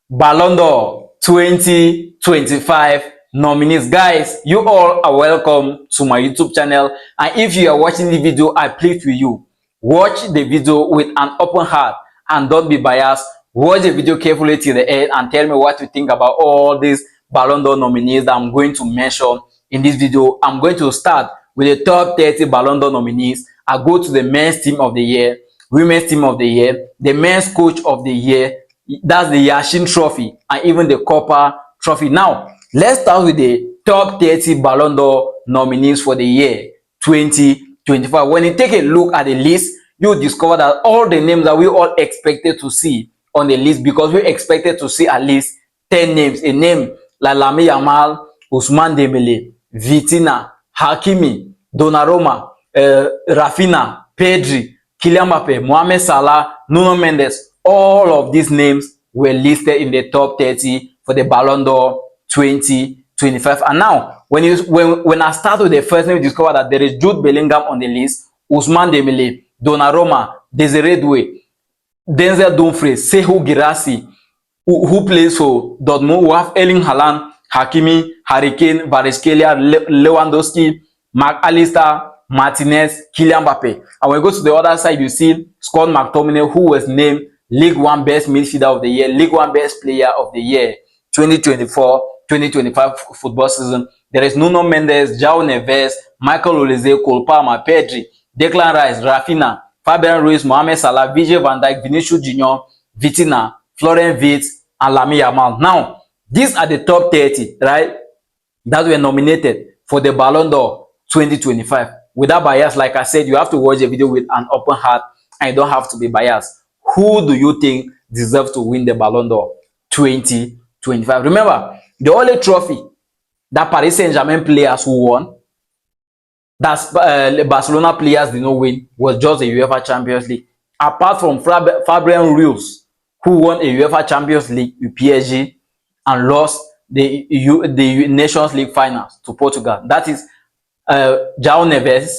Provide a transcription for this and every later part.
Ballon d'Or 2025 nominees. Guys, you all are welcome to my YouTube channel, and if you are watching the video, I plead with you, watch the video with an open heart and don't be biased. Watch the video carefully till the end and tell me what you think about all these Ballon d'Or nominees that I'm going to mention in this video. I'm going to start with the top 30 Ballon d'Or nominees. I go to the men's team of the year, women's team of the year, the men's coach of the year, that's the Yashin trophy, and even the Copper trophy. Now, let's start with the top 30 Ballon d'Or nominees for the year 2025. When you take a look at the list, you discover that all the names that we all expected to see on the list, because we expected to see at least 10 names. A name like Lamine, Yamal, Ousmane Dembele, Vitina, Hakimi, Donnarumma, Rafinha, Pedri, Kylian Mbappe, Mohamed Salah, Nuno Mendes. All of these names were listed in the top 30 for the Ballon d'Or 2025. And now, when I start with the first name, you discover that there is Jude Bellingham on the list, Ousmane Dembele, Donnarumma, Desiree Doué, Denzel Dumfries, Serhou Guirassy, who plays for Dortmund. We have Erling Haaland, Hakimi, Harry Kane, Kvaratskhelia, Lewandowski, Mark Alistair, Martinez, Kylian Mbappe. And when you go to the other side, you see Scott McTominay, who was named League One Best Midfielder of the Year, League One Best Player of the Year, 2024-2025 football season. There is Nuno Mendes, João Neves, Michael Olise, Cole Palmer, Pedri, Declan Rice, Rafinha, Fabian Ruiz, Mohamed Salah, Virgil van Dijk, Vinicius Junior, Vitina, Florian Wirtz, and Lamine Yamal. Now, these are the top 30, right, that were nominated for the Ballon d'Or 2025. Without bias, like I said, you have to watch the video with an open heart, and you don't have to be biased. Who do you think deserves to win the Ballon d'Or 2025? Remember, the only trophy that Paris Saint-Germain players who won, that Barcelona players did not win, was just the UEFA Champions League. Apart from Fabian Ruiz, who won a UEFA Champions League with PSG and lost the Nations League finals to Portugal. That is João Neves,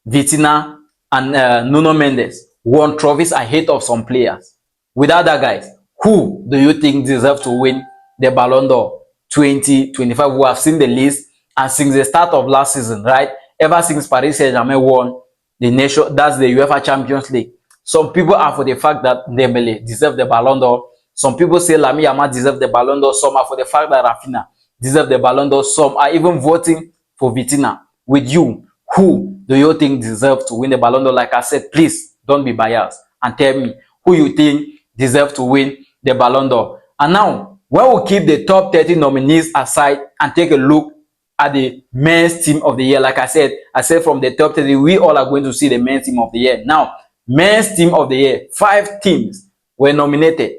Vitina, and Nuno Mendes won trophies ahead of some players. Without that, guys, who do you think deserves to win the Ballon d'Or 2025? We have seen the list, and since the start of last season, right, ever since Paris Saint-Germain won the nation, that's the UEFA Champions League, some people are for the fact that Dembele deserves the Ballon d'Or. Some people say Lamine Yamal deserves the Ballon d'Or. Some are for the fact that Rafinha deserves the Ballon d'Or. Some are even voting for Vitina. With you, who do you think deserves to win the Ballon d'Or? Like I said, please don't be biased and tell me who you think deserves to win the Ballon d'Or. And now, when we keep the top 30 nominees aside and take a look at the men's team of the year, like I said from the top 30, we all are going to see the men's team of the year. Now, men's team of the year, 5 teams were nominated.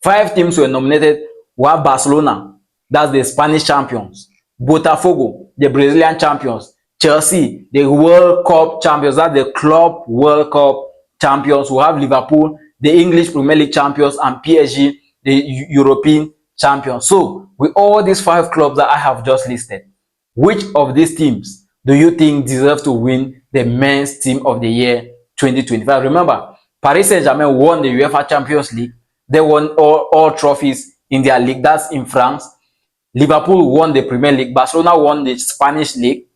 5 teams were nominated. We have Barcelona, that's the Spanish champions. Botafogo, the Brazilian champions. Chelsea, the World Cup champions, that's the Club World Cup champions. We have Liverpool, the English Premier League champions, and PSG, the European champions. So, with all these 5 clubs that I have just listed, which of these teams do you think deserves to win the men's team of the year 2025? Remember, Paris Saint-Germain won the UEFA Champions League. They won all trophies in their league. That's in France. Liverpool won the Premier League. Barcelona won the Spanish League.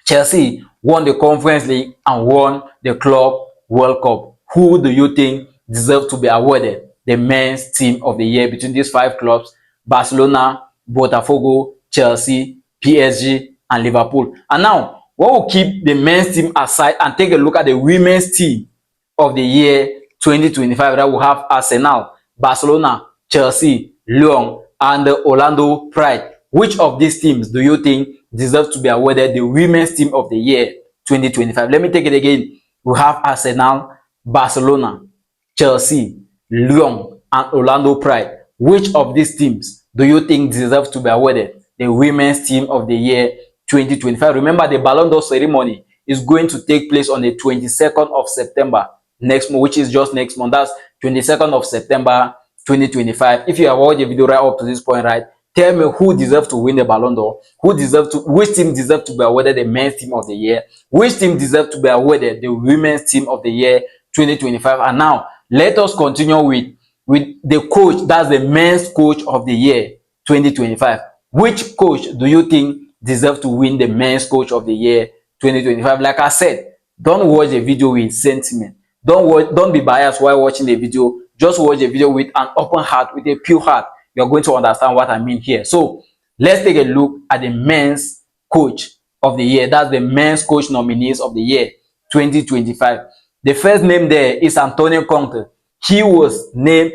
Chelsea won the Conference League and won the Club World Cup. Who do you think deserves to be awarded the men's team of the year between these 5 clubs? Barcelona, Botafogo, Chelsea, PSG, and Liverpool. And now, we will keep the men's team aside and take a look at the women's team of the year 2025. That will have Arsenal, Barcelona, Chelsea, Lyon, and the Orlando Pride. Which of these teams do you think deserves to be awarded the women's team of the year 2025? Let me take it again. We have Arsenal, Barcelona, Chelsea, Lyon, and Orlando Pride. Which of these teams do you think deserves to be awarded the women's team of the year 2025? Remember, the Ballon d'Or ceremony is going to take place on the 22nd of September next month, which is just next month. That's 22nd of September 2025. If you have watched the video right up to this point, right, tell me who deserves to win the Ballon d'Or, which team deserves to be awarded the men's team of the year, which team deserves to be awarded the women's team of the year 2025. And now let us continue with with the coach, that's the men's coach of the year 2025. Which coach do you think deserves to win the men's coach of the year 2025? Like I said, don't watch the video with sentiment. Don't be biased while watching the video. Just watch the video with an open heart, with a pure heart. You're going to understand what I mean here. So let's take a look at the men's coach of the year. That's the men's coach nominees of the year 2025. The first name there is Antonio Conte. He was the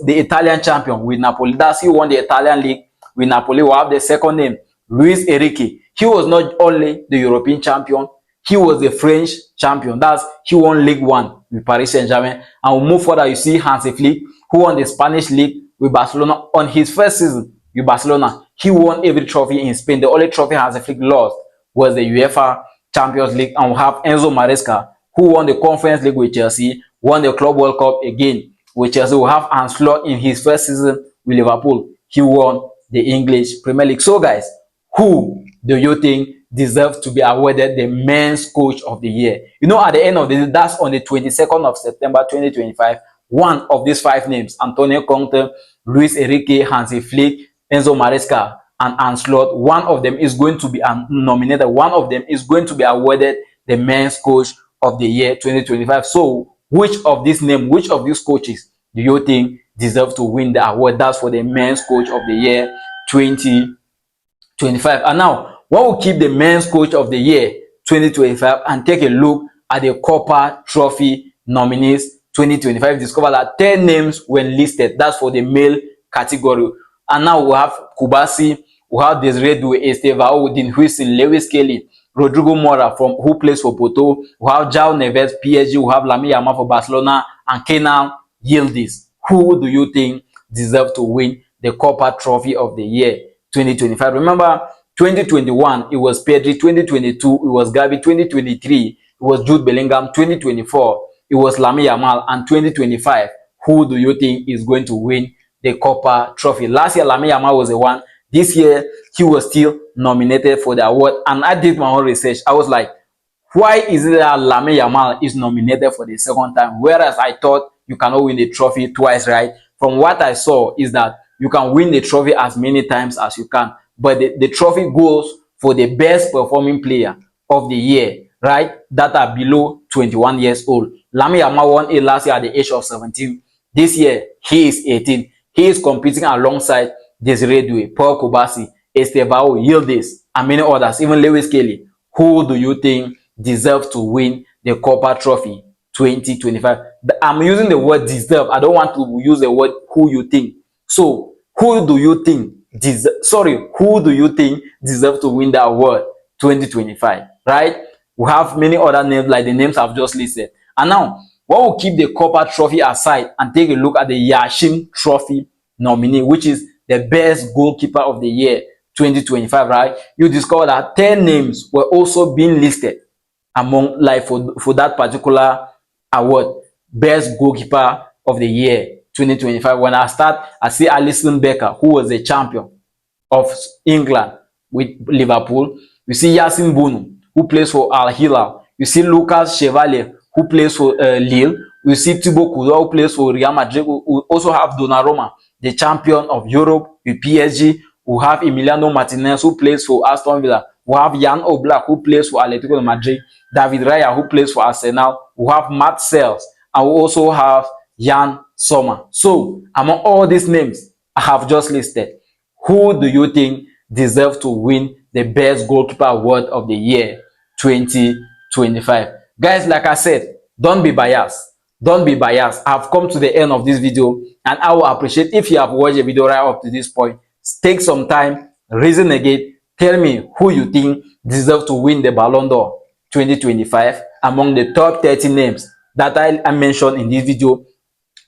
Italian champion with Napoli. He won the Italian league with Napoli. We have the second name, Luis Enrique. He was not only the European champion, he was the French champion. He won League One with Paris Saint-Germain. And we move further, you see Hansi Flick, who won the Spanish league with Barcelona. On his first season with Barcelona, he won every trophy in Spain. The only trophy Hansi Flick lost was the UEFA Champions League. And we have Enzo Maresca, who won the Conference League with Chelsea, won the Club World Cup again with Chelsea. We have Hans Slot in his first season with Liverpool. He won the English Premier League. So guys, who do you think deserves to be awarded the men's coach of the year? You know, at the end of the day, that's on the 22nd of September 2025. One of these five names, Antonio Conte, Luis Enrique, Hansi Flick, Enzo Maresca, and Hans Slot, one of them is going to be nominated. One of them is going to be awarded the men's coach of the year 2025. So which of these names, which of these coaches do you think deserve to win the award? That's for the men's coach of the year 2025. And now, when we keep the men's coach of the year 2025 and take a look at the Copa Trophy nominees 2025, discover that 10 names were listed. That's for the male category. And now we have Kubasi, we have Desiree Doué, Estevao, Dean Huijsen, Lewis Kelly, Rodrigo Mora who plays for Porto. We have João Neves, PSG. We have Lamine Yamal for Barcelona, and Kenan Yildiz. Who do you think deserves to win the Copa Trophy of the year 2025? Remember, 2021 it was Pedri, 2022 it was Gavi, 2023 it was Jude Bellingham, 2024 it was Lamine Yamal, and 2025 who do you think is going to win the Copa Trophy? Last year Lamine Yamal was the one. This year he was still nominated for the award, and I did my own research. I was like, why is it that Lamine Yamal is nominated for the second time, whereas I thought you cannot win the trophy twice, right? From what I saw is that you can win the trophy as many times as you can, but the trophy goes for the best performing player of the year, right? That are below 21 years old. Lamine Yamal won it last year at the age of 17. This year he is 18. He is competing alongside Desiree Doué, Paul Kubasi, Estevao, Yildiz, and many others, even Lewis Kelly. Who do you think deserves to win the Copa Trophy 2025? I'm using the word deserve. I don't want to use the word who you think. So who do you think deserves to win the award 2025? Right? We have many other names like the names I've just listed. And now, when we keep the Copa Trophy aside and take a look at the Yashin Trophy nominee, which is the best goalkeeper of the year 2025, right? You discover that 10 names were also being listed among, like, for that particular award, best goalkeeper of the year 2025. When I start, I see Alisson Becker, who was the champion of England with Liverpool. You see Yassine Bounou, who plays for Al Hilal. You see Lucas Chevalier, who plays for Lille. You see Thibaut Courtois, who plays for Real Madrid. We also have Donnarumma, the champion of Europe with PSG. We have Emiliano Martinez, who plays for Aston Villa. We have Jan Oblak, who plays for Atletico de Madrid. David Raya, who plays for Arsenal. We have Matt Sells, and we also have Jan Sommer. So among all these names I have just listed, who do you think deserves to win the best goalkeeper award of the year 2025? Guys, like I said, don't be biased. Don't be biased. I've come to the end of this video, and I will appreciate if you have watched the video right up to this point. Take some time, reason again, tell me who you think deserves to win the Ballon d'Or 2025 among the top 30 names that I mentioned in this video.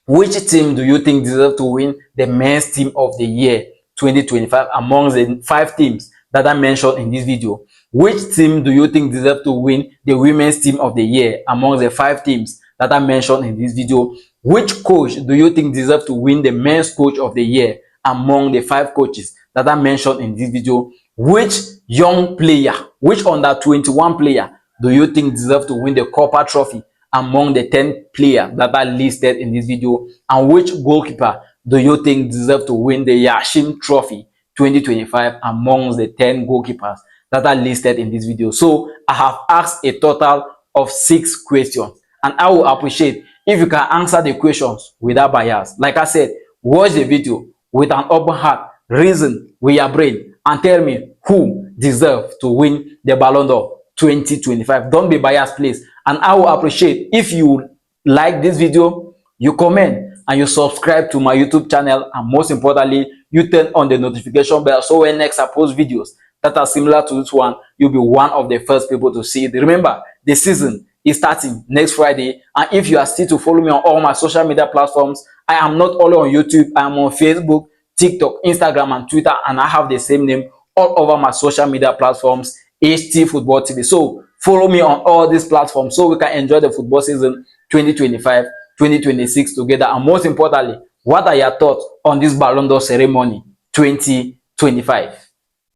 Which team do you think deserves to win the men's team of the year 2025 among the 5 teams that I mentioned in this video? Which team do you think deserves to win the women's team of the year among the 5 teams that I mentioned in this video? Which coach do you think deserves to win the men's coach of the year among the 5 coaches that I mentioned in this video? Which young player, which under 21 player do you think deserves to win the Copa Trophy among the 10 players that are listed in this video, and which goalkeeper do you think deserve to win the Yashin Trophy 2025 amongst the 10 goalkeepers that are listed in this video? So I have asked a total of 6 questions, and I will appreciate if you can answer the questions without bias. Like I said, watch the video with an open heart, reason with your brain, and tell me who deserves to win the Ballon d'Or 2025. Don't be biased, please. And I will appreciate if you like this video, you comment, and you subscribe to my YouTube channel, and most importantly, you turn on the notification bell so when next I post videos that are similar to this one, you'll be one of the first people to see it. Remember, the season is starting next Friday, and if you are still to follow me on all my social media platforms, I am not only on YouTube, I am on Facebook, TikTok, Instagram, and Twitter, and I have the same name all over my social media platforms, HT Football TV. So follow me on all these platforms so we can enjoy the football season 2025-2026 together. And most importantly, what are your thoughts on this Ballon d'Or ceremony 2025?